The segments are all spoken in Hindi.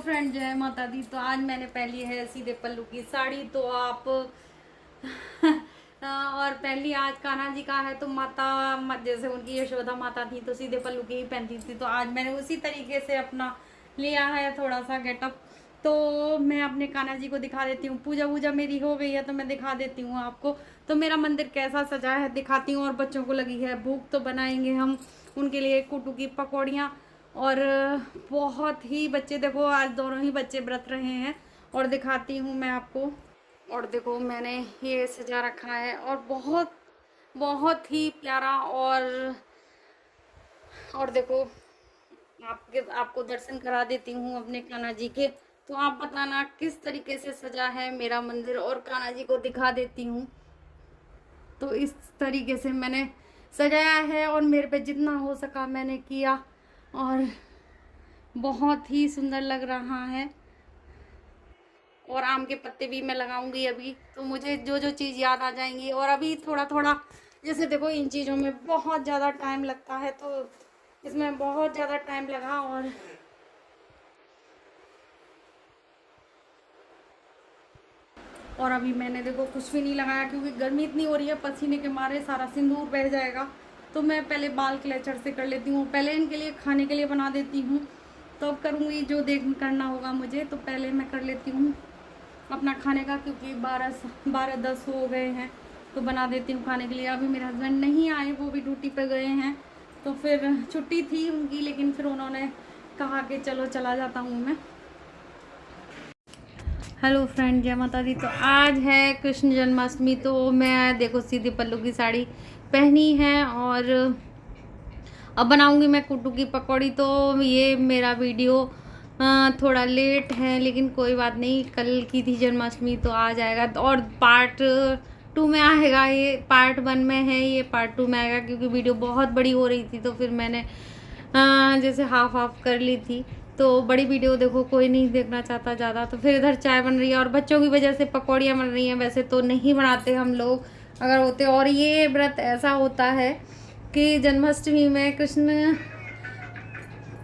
फ्रेंड, जय माता दी। तो आज मैंने पहली है सीधे पल्लू की साड़ी। तो आप और पहली आज कान्हा जी का है। तो जैसे उनकी यशोदा माता थी तो सीधे पल्लू की ही पहनती थी। तो आज मैंने उसी तरीके से अपना लिया है थोड़ा सा गेटअप। तो मैं अपने कान्हा जी को दिखा देती हूँ। पूजा वूजा मेरी हो गई है तो मैं दिखा देती हूँ आपको। तो मेरा मंदिर कैसा सजा है दिखाती हूँ। और बच्चों को लगी है भूख तो बनाएंगे हम उनके लिए कुटू की पकौड़ियाँ। और बहुत ही बच्चे, देखो आज दोनों ही बच्चे व्रत रहे हैं। और दिखाती हूँ मैं आपको। और देखो मैंने ये सजा रखा है और बहुत बहुत ही प्यारा। और देखो आपको दर्शन करा देती हूँ अपने कान्हा जी के। तो आप बताना किस तरीके से सजा है मेरा मंदिर। और कान्हा जी को दिखा देती हूँ। तो इस तरीके से मैंने सजाया है और मेरे पे जितना हो सका मैंने किया। और बहुत ही सुंदर लग रहा है। और आम के पत्ते भी मैं लगाऊंगी अभी। तो मुझे जो जो चीज़ याद आ जाएंगी। और अभी थोड़ा थोड़ा जैसे देखो इन चीज़ों में बहुत ज़्यादा टाइम लगता है। तो इसमें बहुत ज़्यादा टाइम लगा। और अभी मैंने देखो कुछ भी नहीं लगाया क्योंकि गर्मी इतनी हो रही है, पसीने के मारे सारा सिंदूर बह जाएगा। तो मैं पहले बाल क्लेचर से कर लेती हूँ। पहले इनके लिए खाने के लिए बना देती हूँ। तो अब करूँगी जो करना होगा मुझे। तो पहले मैं कर लेती हूँ अपना खाने का, क्योंकि 12-10 हो गए हैं। तो बना देती हूँ खाने के लिए। अभी मेरे हस्बैंड नहीं आए, वो भी ड्यूटी पे गए हैं। तो फिर छुट्टी थी उनकी, लेकिन फिर उन्होंने कहा कि चलो चला जाता हूँ मैं। हेलो फ्रेंड, जय माता दी। तो आज है कृष्ण जन्माष्टमी। तो मैं देखो सीधे पल्लू की साड़ी पहनी है और अब बनाऊंगी मैं कुट्टू की पकौड़ी। तो ये मेरा वीडियो थोड़ा लेट है, लेकिन कोई बात नहीं। कल की थी जन्माष्टमी तो आ जाएगा। और पार्ट 2 में आएगा। ये पार्ट 1 में है, ये पार्ट 2 में आएगा क्योंकि वीडियो बहुत बड़ी हो रही थी। तो फिर मैंने जैसे हाफ हाफ कर ली थी। तो बड़ी वीडियो देखो कोई नहीं देखना चाहता ज़्यादा। तो फिर इधर चाय बन रही है और बच्चों की वजह से पकौड़ियाँ बन रही हैं। वैसे तो नहीं बनाते हम लोग अगर होते। और ये व्रत ऐसा होता है कि जन्माष्टमी में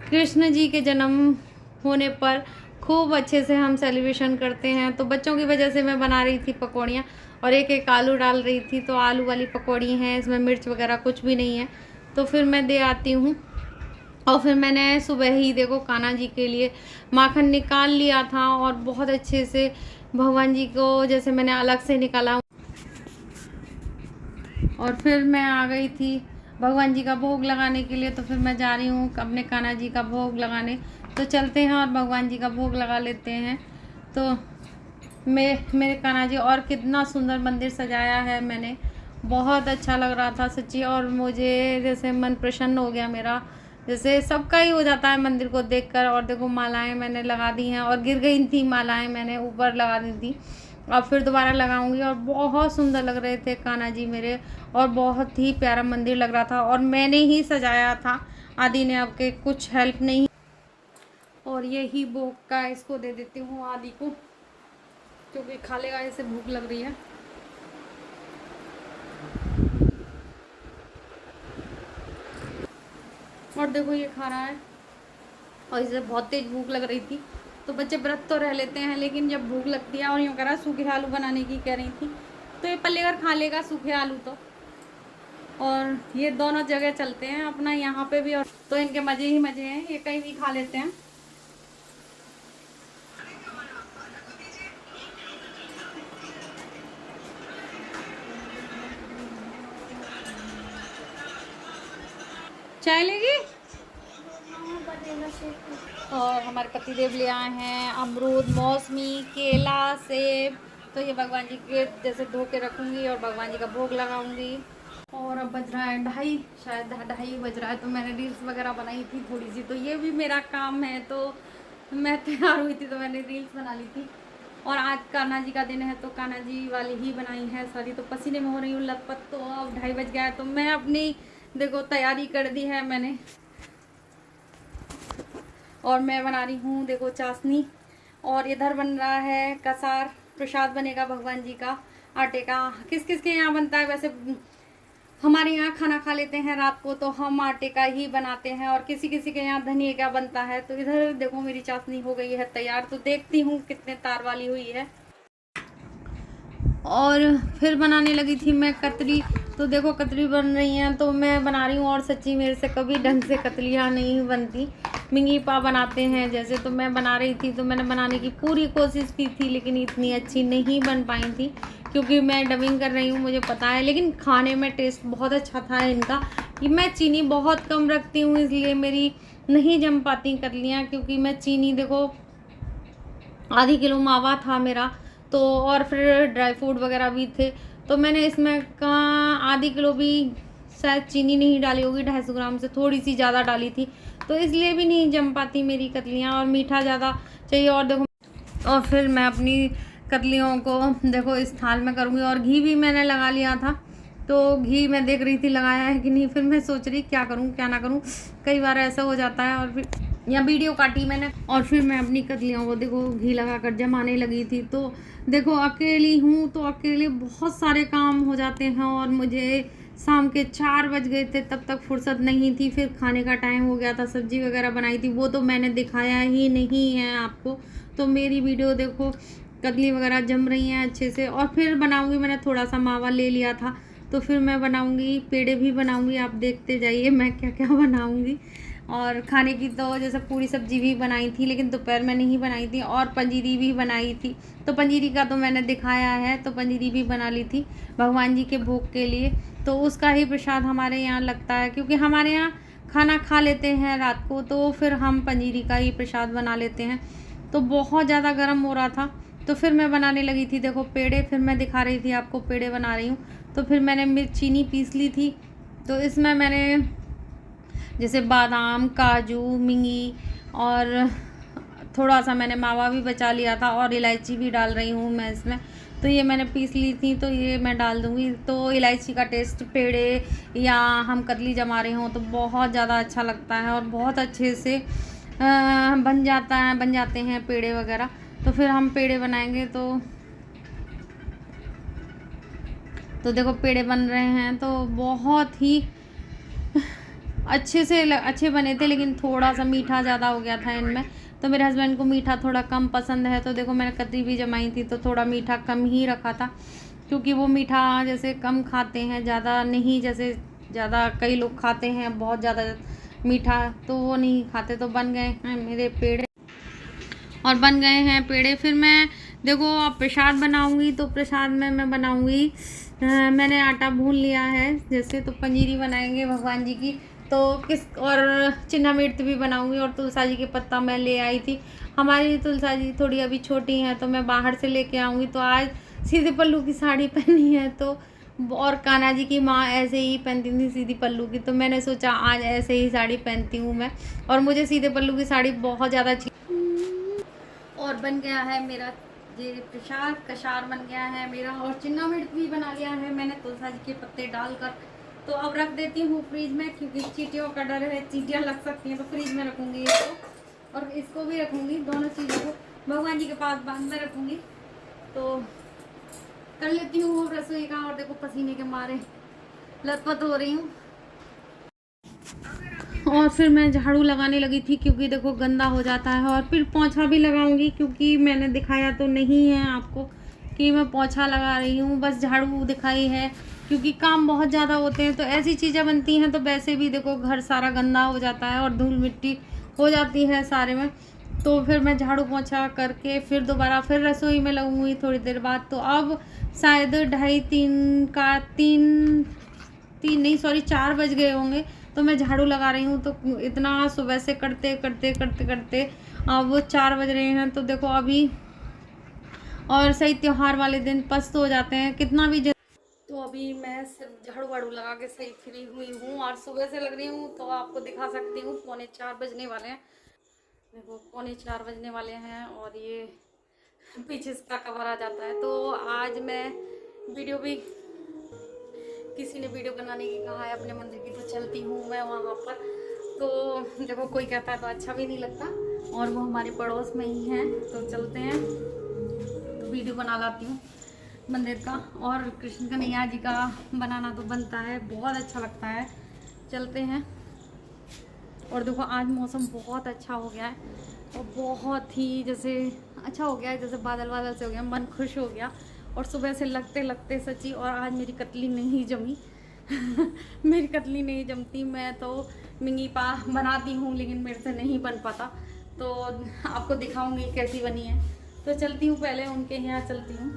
कृष्ण जी के जन्म होने पर खूब अच्छे से हम सेलिब्रेशन करते हैं। तो बच्चों की वजह से मैं बना रही थी पकौड़ियाँ और एक एक आलू डाल रही थी। तो आलू वाली पकौड़ी हैं, इसमें मिर्च वगैरह कुछ भी नहीं है। तो फिर मैं दे आती हूँ। और फिर मैंने सुबह ही देखो कान्हा जी के लिए माखन निकाल लिया था और बहुत अच्छे से भगवान जी को जैसे मैंने अलग से निकाला। और फिर मैं आ गई थी भगवान जी का भोग लगाने के लिए। तो फिर मैं जा रही हूँ अपने कान्हा जी का भोग लगाने। तो चलते हैं और भगवान जी का भोग लगा लेते हैं। तो मेरे कान्हा जी, और कितना सुंदर मंदिर सजाया है मैंने, बहुत अच्छा लग रहा था सच्ची। और मुझे जैसे मन प्रसन्न हो गया मेरा, जैसे सबका ही हो जाता है मंदिर को देखकर। और देखो मालाएं मैंने लगा दी हैं और गिर गई थी मालाएं, मैंने ऊपर लगा दी थी। अब फिर दोबारा लगाऊंगी। और बहुत सुंदर लग रहे थे कान्हा जी मेरे और बहुत ही प्यारा मंदिर लग रहा था। और मैंने ही सजाया था, आदि ने आपके कुछ हेल्प नहीं। और यही भोग का इसको दे देती हूँ आदि को, क्योंकि खा लेगा, इसे भूख लग रही है। और देखो ये खा रहा है और इसे बहुत तेज भूख लग रही थी। तो बच्चे व्रत तो रह लेते हैं, लेकिन जब भूख लगती है। और यूँ कह रहा सूखे आलू बनाने की कह रही थी। तो ये पल्लेकर खा लेगा सूखे आलू तो। और ये दोनों जगह चलते हैं अपना, यहाँ पे भी। और तो इनके मज़े ही मज़े हैं, ये कहीं भी खा लेते हैं। चाय लेगी। और हमारे पतिदेव ले आए हैं अमरूद, मौसमी, केला, सेब। तो ये भगवान जी के जैसे धो के रखूँगी और भगवान जी का भोग लगाऊंगी। और अब बज रहा है 2:30, शायद 2:30 बज रहा है। तो मैंने रील्स वगैरह बनाई थी थोड़ी सी। तो ये भी मेरा काम है। तो मैं तैयार हुई थी तो मैंने रील्स बना ली थी। और आज कान्हा जी का दिन है तो कान्हा जी वाली ही बनाई है सारी। तो पसीने में हो रही हूँ लथपथ। तो अब 2:30 बज गया है तो मैं अपनी देखो तैयारी कर दी है मैंने। और मैं बना रही हूँ देखो चाशनी। और इधर बन रहा है कसार, प्रसाद बनेगा भगवान जी का आटे का। किस किस के यहाँ बनता है वैसे हमारे यहाँ खाना खा लेते हैं रात को तो हम आटे का ही बनाते हैं, और किसी किसी के यहाँ धनिया का बनता है। तो इधर देखो मेरी चाशनी हो गई है तैयार, तो देखती हूँ कितने तार वाली हुई है। और फिर बनाने लगी थी मैं कतली। तो देखो कतली बन रही हैं तो मैं बना रही हूँ, और सच्ची मेरे से कभी ढंग से कतलियाँ नहीं बनती। मिंगी पा बनाते हैं जैसे, तो मैं बना रही थी, तो मैंने बनाने की पूरी कोशिश की थी, लेकिन इतनी अच्छी नहीं बन पाई थी क्योंकि मैं डबिंग कर रही हूँ, मुझे पता है। लेकिन खाने में टेस्ट बहुत अच्छा था इनका। कि मैं चीनी बहुत कम रखती हूँ, इसलिए मेरी नहीं जम पाती कतलियाँ, क्योंकि मैं चीनी देखो आधी किलो मावा था मेरा, तो और फिर ड्राई फ्रूट वगैरह भी थे, तो मैंने इसमें का आधी किलो भी शायद चीनी नहीं डाली होगी, 250 ग्राम से थोड़ी सी ज़्यादा डाली थी, तो इसलिए भी नहीं जम पाती मेरी कतलियाँ, और मीठा ज़्यादा चाहिए। और देखो, और फिर मैं अपनी कतलियों को देखो इस थाल में करूँगी, और घी भी मैंने लगा लिया था, तो घी मैं देख रही थी लगाया है कि नहीं, फिर मैं सोच रही क्या करूँ क्या ना करूँ, कई बार ऐसा हो जाता है। और फिर या वीडियो काटी मैंने, और फिर मैं अपनी कतलियों को देखो घी लगा कर जमाने लगी थी। तो देखो अकेली हूँ तो अकेले बहुत सारे काम हो जाते हैं, और मुझे शाम के 4 बज गए थे, तब तक फुर्सत नहीं थी। फिर खाने का टाइम हो गया था, सब्जी वगैरह बनाई थी, वो तो मैंने दिखाया ही नहीं है आपको। तो मेरी वीडियो देखो, कतली वगैरह जम रही हैं अच्छे से। और फिर बनाऊंगी, मैंने थोड़ा सा मावा ले लिया था, तो फिर मैं बनाऊंगी, पेड़े भी बनाऊंगी, आप देखते जाइए मैं क्या क्या बनाऊंगी। और खाने की तो जैसे पूरी सब्जी भी बनाई थी, लेकिन दोपहर में नहीं बनाई थी, और पंजीरी भी बनाई थी। तो पंजीरी का तो मैंने दिखाया है, तो पंजीरी भी बना ली थी भगवान जी के भोग के लिए। तो उसका ही प्रसाद हमारे यहाँ लगता है, क्योंकि हमारे यहाँ खाना खा लेते हैं रात को, तो फिर हम पंजीरी का ही प्रसाद बना लेते हैं। तो बहुत ज़्यादा गर्म हो रहा था, तो फिर मैं बनाने लगी थी देखो पेड़े। फिर मैं दिखा रही थी आपको पेड़े बना रही हूँ। तो फिर मैंने चीनी पीस ली थी, तो इसमें मैंने जैसे बादाम, काजू, मिंगी, और थोड़ा सा मैंने मावा भी बचा लिया था, और इलायची भी डाल रही हूँ मैं इसमें। तो ये मैंने पीस ली थी, तो ये मैं डाल दूँगी। तो इलायची का टेस्ट पेड़े या हम कतली जमा रहे हों तो बहुत ज़्यादा अच्छा लगता है, और बहुत अच्छे से बन जाते हैं पेड़े वगैरह। तो फिर हम पेड़े बनाएंगे, तो देखो पेड़े बन रहे हैं, तो बहुत ही अच्छे बने थे, लेकिन थोड़ा सा मीठा ज़्यादा हो गया था इनमें। तो मेरे हस्बैंड को मीठा थोड़ा कम पसंद है, तो देखो मैंने कतली भी जमाई थी तो थोड़ा मीठा कम ही रखा था, क्योंकि वो मीठा जैसे कम खाते हैं, ज़्यादा नहीं। जैसे ज़्यादा कई लोग खाते हैं बहुत ज़्यादा मीठा, तो वो नहीं खाते। तो बन गए हैं मेरे पेड़े, और बन गए हैं पेड़े। फिर मैं देखो अब प्रसाद बनाऊंगी, तो प्रसाद में मैं बनाऊंगी, मैंने आटा भून लिया है जैसे, तो पंजीरी बनाएंगे भगवान जी की। तो और चिन्ना मिर्च भी बनाऊंगी, और तुलसा जी के पत्ता मैं ले आई थी। हमारी तुलसा जी थोड़ी अभी छोटी हैं, तो मैं बाहर से लेके आऊँगी। तो आज सीधे पल्लू की साड़ी पहनी है, तो और कान्हा जी की माँ ऐसे ही पहनती थी सीधी पल्लू की, तो मैंने सोचा आज ऐसे ही साड़ी पहनती हूँ मैं, और मुझे सीधे पल्लू की साड़ी बहुत ज़्यादा अच्छी। और बन गया है मेरा ये प्रसाद, कशार बन गया है मेरा, और चिन्ना मिर्च भी बना लिया है मैंने तुलसा जी के पत्ते डालकर। तो अब रख देती हूँ फ्रिज में, क्योंकि चींटियों का डर है, चींटियाँ लग सकती हैं, तो फ्रिज में रखूँगी इसको, और इसको भी रखूँगी, दोनों चीज़ों को भगवान जी के पास बांध में रखूँगी। तो कर लेती हूँ रसोई का, और देखो पसीने के मारे लथपथ हो रही हूँ। और फिर मैं झाड़ू लगाने लगी थी, क्योंकि देखो गंदा हो जाता है, और फिर पोंछा भी लगाऊंगी, क्योंकि मैंने दिखाया तो नहीं है आपको कि मैं पोंछा लगा रही हूँ, बस झाड़ू दिखाई है, क्योंकि काम बहुत ज़्यादा होते हैं। तो ऐसी चीज़ें बनती हैं, तो वैसे भी देखो घर सारा गंदा हो जाता है, और धूल मिट्टी हो जाती है सारे में। तो फिर मैं झाड़ू पोंछा करके फिर दोबारा फिर रसोई में लगूंगी थोड़ी देर बाद। तो अब शायद 4 बज गए होंगे, तो मैं झाड़ू लगा रही हूँ। तो इतना सुबह से करते करते अब 4 बज रहे हैं। तो देखो अभी, और सही त्योहार वाले दिन पस्त हो जाते हैं कितना भी। तो अभी मैं सिर्फ झाड़ू वाड़ू लगा के सही फ्री हुई हूँ, और सुबह से लग रही हूँ, तो आपको दिखा सकती हूँ। 3:45 बजने वाले हैं, देखो 3:45 बजने वाले हैं, और ये पीछे इसका कवर आ जाता है। तो आज मैं वीडियो भी, किसी ने वीडियो बनाने की कहा है अपने मंदिर की, तो चलती हूँ मैं वहाँ पर। तो देखो कोई कहता है तो अच्छा भी नहीं लगता, और वो हमारे पड़ोस में ही हैं, तो चलते हैं, तो वीडियो बना लाती हूँ। मंदिर का, और कृष्ण कन्हैया जी का बनाना तो बनता है, बहुत अच्छा लगता है। चलते हैं। और देखो आज मौसम बहुत अच्छा हो गया है, और बहुत ही जैसे अच्छा हो गया है, जैसे बादल बादल से हो गया, मन खुश हो गया। और सुबह से लगते लगते सच्ची, और आज मेरी कतली नहीं जमी मेरी कतली नहीं जमती। मैं तो मिंगी पा बनाती हूँ, लेकिन मेरे से नहीं बन पाता, तो आपको दिखाऊंगी कैसी बनी है। तो चलती हूँ, पहले उनके यहाँ चलती हूँ।